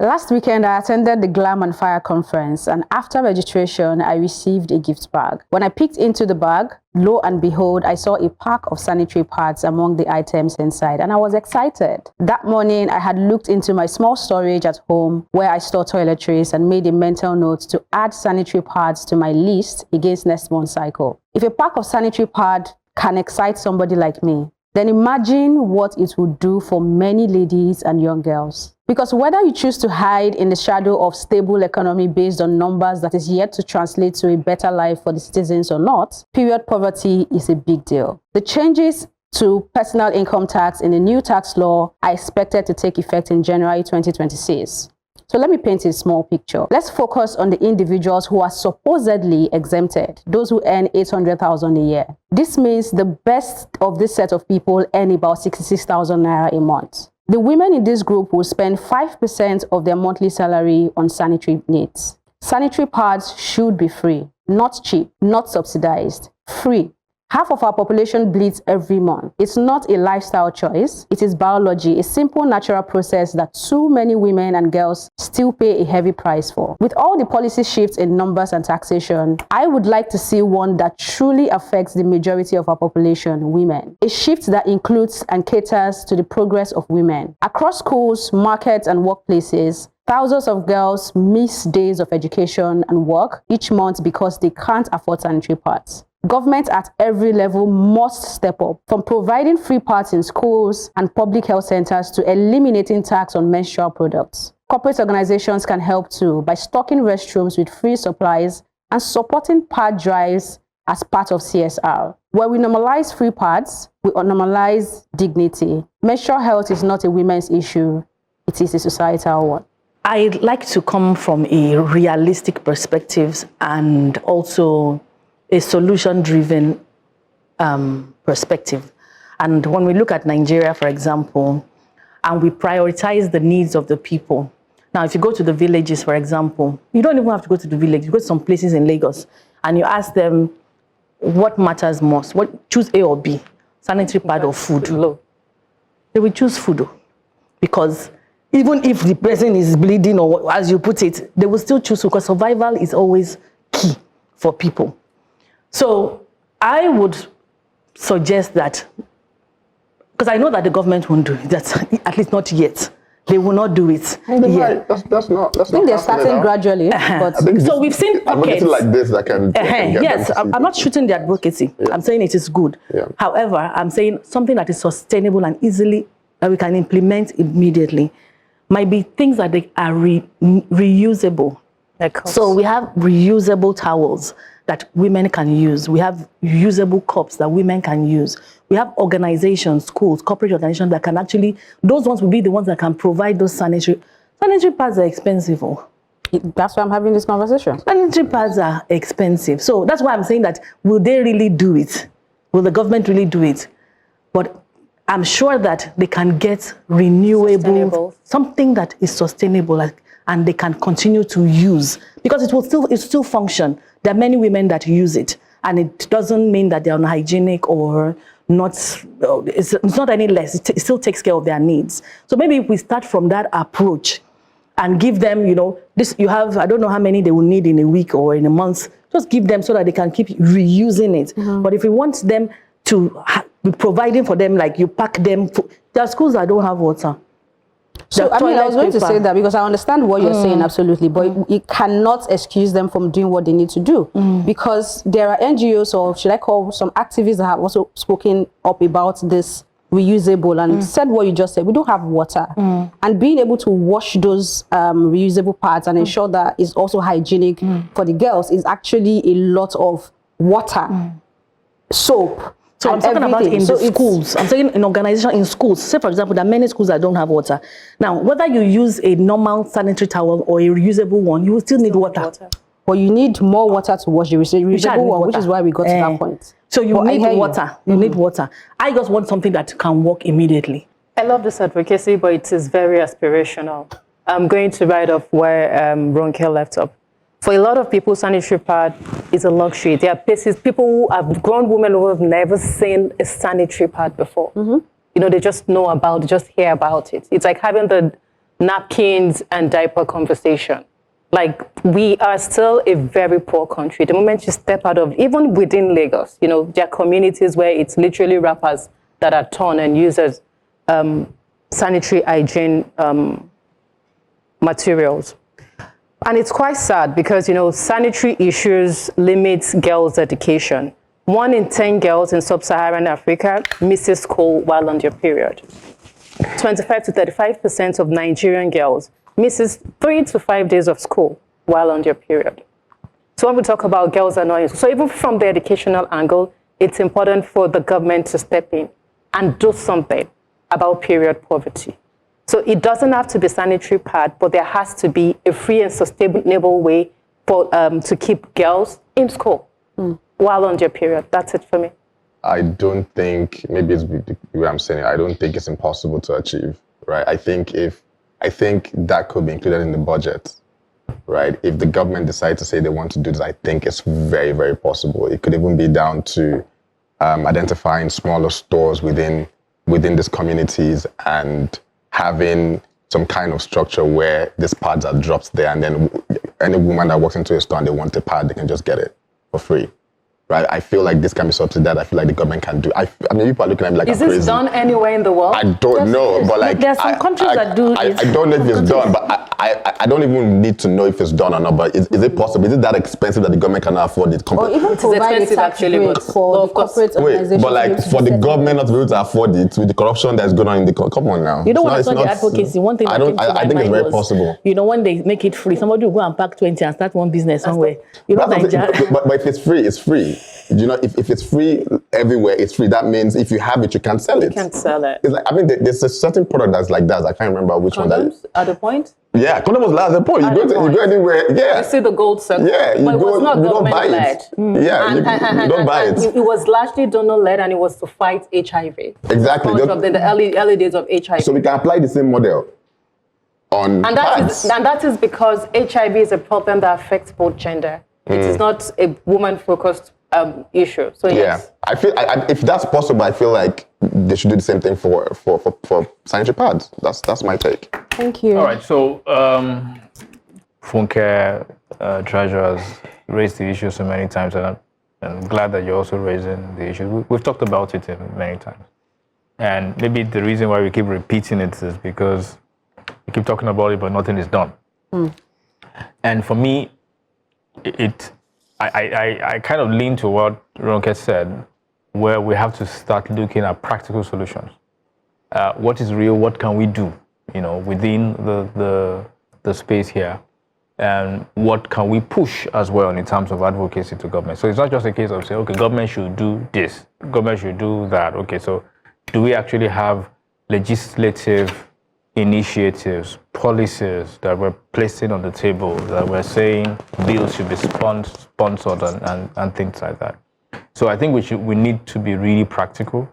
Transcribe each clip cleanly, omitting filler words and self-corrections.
Last weekend, I attended the Glam Fire conference, and after registration, I received a gift bag. When I peeked into the bag, lo and behold, I saw a pack of sanitary pads among the items inside, and I was excited. That morning, I had looked into my small storage at home where I store toiletries and made a mental note to add sanitary pads to my list against next month's cycle. If a pack of sanitary pads can excite somebody like me, then imagine what it would do for many ladies and young girls. Because whether you choose to hide in the shadow of stable economy based on numbers that is yet to translate to a better life for the citizens or not, period poverty is a big deal. The changes to personal income tax in the new tax law are expected to take effect in January 2026. So let me paint a small picture. Let's focus on the individuals who are supposedly exempted, those who earn 800,000 a year. This means the best of this set of people earn about 66,000 naira a month. The women in this group will spend 5% of their monthly salary on sanitary needs. Sanitary pads should be free, not cheap, not subsidized, free. Half of our population bleeds every month. It's not a lifestyle choice. It is biology, a simple natural process that too many women and girls still pay a heavy price for. With all the policy shifts in numbers and taxation, I would like to see one that truly affects the majority of our population, women. A shift that includes and caters to the progress of women. Across schools, markets, and workplaces, thousands of girls miss days of education and work each month because they can't afford sanitary pads. Government at every level must step up, from providing free pads in schools and public health centers to eliminating tax on menstrual products. Corporate organizations can help too by stocking restrooms with free supplies and supporting pad drives as part of CSR. Where we normalize free pads, we normalize dignity. Menstrual health is not a women's issue, it is a societal one. I'd like to come from a realistic perspective and also a solution-driven perspective. And when we look at Nigeria, for example, and we prioritize the needs of the people. Now, if you go to the villages, for example, you don't even have to go to the village. You go to some places in Lagos and you ask them what matters most. Choose A or B, sanitary pad or food. They will choose food because even if the person is bleeding or as you put it, they will still choose food because survival is always key for people. So I would suggest that, because I know that the government won't do it, that's at least not yet. They will not do it. Yeah. That's not. I think they're starting gradually. But so we've seen advocacy like this that can yes, I'm not shooting the advocacy. Yeah. I'm saying it is good. Yeah. However, I'm saying something that is sustainable and easily that we can implement immediately might be things that they are reusable. So we have reusable towels that women can use. We have usable cups that women can use. We have organizations, schools, corporate organizations that can actually, those ones will be the ones that can provide those sanitary pads are expensive. That's why I'm having this conversation. Sanitary pads are expensive. So that's why I'm saying that, will they really do it? Will the government really do it? But I'm sure that they can get renewable, something that is sustainable, and they can continue to use, because it will still function. There are many women that use it, and it doesn't mean that they're unhygienic or not. It's not any less. It still takes care of their needs. So maybe if we start from that approach and give them, this, you have, I don't know how many they will need in a week or in a month. Just give them so that they can keep reusing it. Mm-hmm. But if we want them to be providing for them, like you pack them, there are schools that don't have water. So, I was going to say that because I understand what you're saying, absolutely, but it cannot excuse them from doing what they need to do, because there are NGOs, or should I call some activists, that have also spoken up about this reusable and said what you just said. We don't have water, and being able to wash those reusable pads and ensure that it's also hygienic for the girls is actually a lot of water, soap. So I'm talking about in the schools. I'm saying in organization, in schools. Say, for example, there are many schools that don't have water. Now, whether you use a normal sanitary towel or a reusable one, you will still need water. But you need more water to wash the reusable one, which is why we got to that point. So you need water. You need water. I just want something that can work immediately. I love this advocacy, but it is very aspirational. I'm going to write off where Ronke left up. For a lot of people, sanitary pad is a luxury. There are places, people who have grown women who have never seen a sanitary pad before. They just know about, just hear about it. It's like having the napkins and diaper conversation. Like, we are still a very poor country. The moment you step out of, even within Lagos, you know, there are communities where it's literally wrappers that are torn and used as sanitary hygiene materials. And it's quite sad because, you know, sanitary issues limit girls' education. 1 in 10 girls in sub-Saharan Africa misses school while on their period. 25 to 35% of Nigerian girls misses 3 to 5 days of school while on their period. So when we talk about girls are not in school, so even from the educational angle, it's important for the government to step in and do something about period poverty. So it doesn't have to be sanitary pad, but there has to be a free and sustainable way for to keep girls in school while on their period. That's it for me. I don't think, maybe it's the way I'm saying it, I don't think it's impossible to achieve, right? I think that could be included in the budget, right? If the government decides to say they want to do this, I think it's very, very possible. It could even be down to identifying smaller stores within these communities and having some kind of structure where these pads are dropped there, and then any woman that walks into a store and they want a pad, they can just get it for free. Right? I feel like this can be subsidized. I feel like the government can do. I mean, people are looking at me like I'm crazy. Is this done anywhere in the world? I don't know, but like there are some countries that do it. I don't know if it's done, but I don't even need to know if it's done or not. But is it possible? Is it that expensive that the government cannot afford it? Or even provide a tax break for the corporate organizations. But like for the government not to be able to afford it with the corruption that's going on in the come on now. You know what? It's not the advocacy. One thing I think it's very possible. You know, when they make it free, somebody will go and pack 20 and start one business somewhere. You know, but if it's free, it's free. You know, if it's free everywhere, it's free. That means if you have it, you can sell it. You can sell it. It's like, I mean, there's a certain product that's like that. I can't remember which one that is. At the point? Yeah, condoms at the point. You go anywhere. Yeah. You see the gold circle. Yeah, but it was not government-led. Yeah, you don't buy it. It was largely donor-led, and it was to fight HIV. Exactly. In the early days of HIV. So we can apply the same model on pads. And that is because HIV is a problem that affects both gender. It is not a woman-focused issue. So yes. I feel if that's possible, I feel like they should do the same thing for sanitary pads. That's my take. Thank you. All right. So Funke Treasurer has raised the issue so many times, and I'm glad that you're also raising the issue. We've talked about it many times, and maybe the reason why we keep repeating it is because we keep talking about it, but nothing is done. And for me, I kind of lean to what Ronke said, where we have to start looking at practical solutions. What is real? What can we do? You know, within the space here, and what can we push as well in terms of advocacy to government? So it's not just a case of saying, okay, government should do this, government should do that. Okay, so do we actually have legislative initiatives, policies that we're placing on the table, that we're saying bills should be sponsored and things like that? So I think we need to be really practical.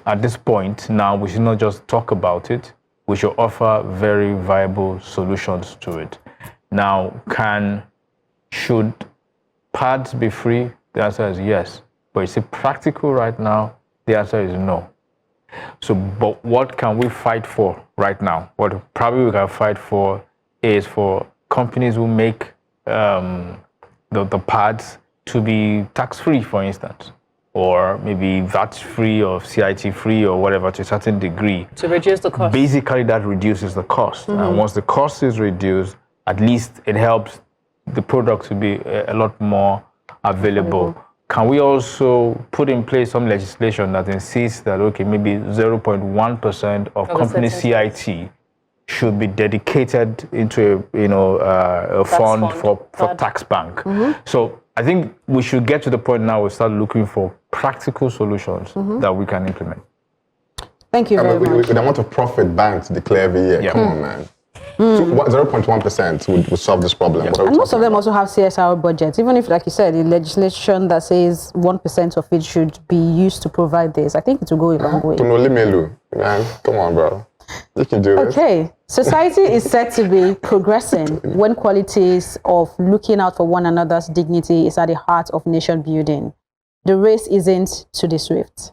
At this point now, we should not just talk about it. We should offer very viable solutions to it. Now, should pads be free? The answer is yes. But is it practical right now? The answer is no. So, but what can we fight for right now? What probably we can fight for is for companies who make the pads to be tax-free, for instance, or maybe VAT-free or CIT-free or whatever to a certain degree. To reduce the cost. Basically, that reduces the cost. And once the cost is reduced, at least it helps the product to be a lot more available. Can we also put in place some legislation that insists that, okay, maybe 0.1% of company CIT should be dedicated into a fund for tax bank? So I think we should get to the point now we start looking for practical solutions that we can implement. Thank you very much. With the amount of profit banks declare every year, come on, man. So 0.1% would solve this problem. Yes. And most of them also have CSR budgets. Even if, like you said, the legislation that says 1% of it should be used to provide this, I think it will go a long way. Man, come on, bro. You can do it. Okay. Society is said to be progressing when qualities of looking out for one another's dignity is at the heart of nation building. The race isn't to the swift.